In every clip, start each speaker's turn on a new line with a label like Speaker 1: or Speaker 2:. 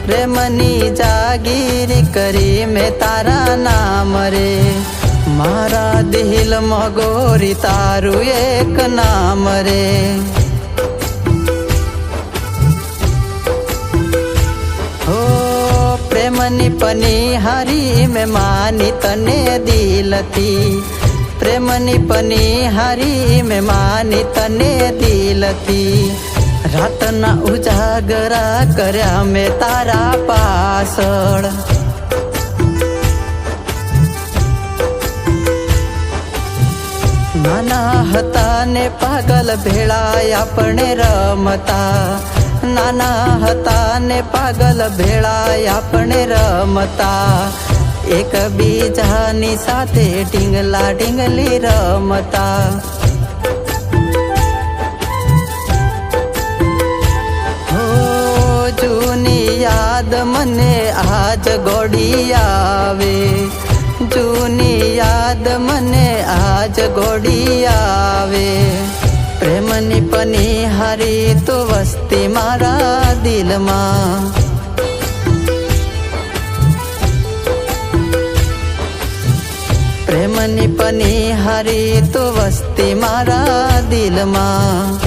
Speaker 1: प्रेमनी जागीर करी में तारा नाम रे मारा दिल मगोरी तारू एक नाम रे। हो प्रेमनी पनिहारी में मानी तने दिलती प्रेमनी पनिहारी में मानी तने दिलती रातना उजागरा कर्या में तारा पासळ नाना हता ने पागल भेळाय आपणे रमता नाना हता ने पागल भेळाय आपणे रमता एक बीजानी साथे ढींगला ढींगली रमता। हो जूनी याद मने आज गोडी आवे जूनी याद मने आज गोडी आवे प्रेमनी पनिहारी तो वस्ती मारा दिल मां। प्रेमनी पनिहारी तो वस्ती मारा दिल मां।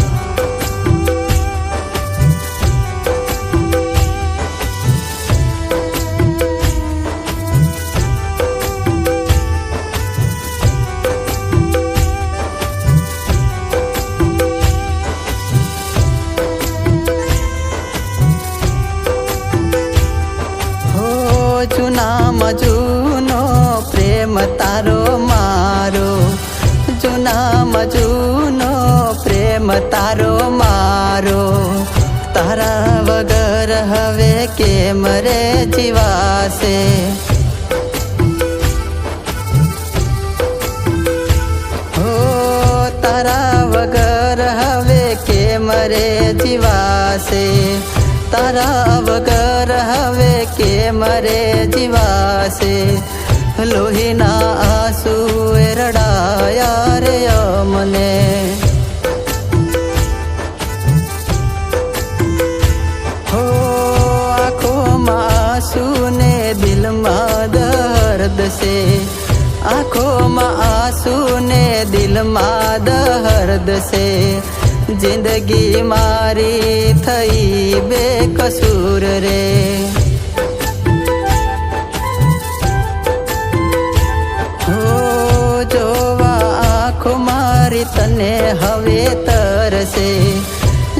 Speaker 1: जूनाम जूनो प्रेम तारो मारो जूनाम जूनो प्रेम तारो मारो तारा वगर हवे के मरे जीवासे। हो तारा वगर हवे के मरे जीवासे तारा वगर हवे के मरे जीवासे लोहीना आंसू रडाया रे अमने। हो आँखों में आंसू ने दिल में दर्द से आँखों में आंसू ने दिल में दर्द से जिंदगी मारी थई बेकसूर रे। हो जोवा आँखों मारी तने हवे तरसे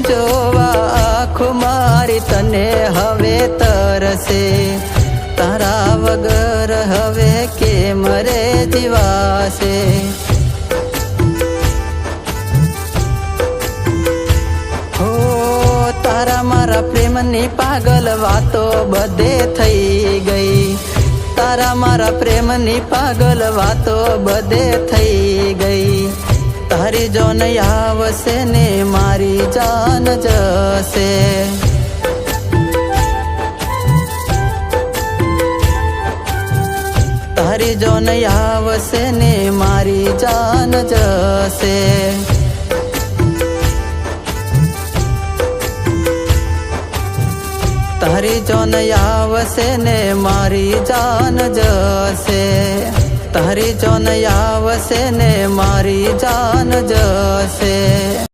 Speaker 1: जोवा आँखों मारी तने हवे तरसे तारा वगर हवे के मरे जीवासे। तारा मारा प्रेमनी पागल वातो बधे थई गई तारा मारा प्रेमनी पागल वातो बधे थई गई तारी जोन आवसे ने मारी जान जसे। तारी जोन आवसे ने मारी जान जसे। तारी जोन आवसे ने मारी जान जसे तारी जोन आवसे ने मारी जान जसे।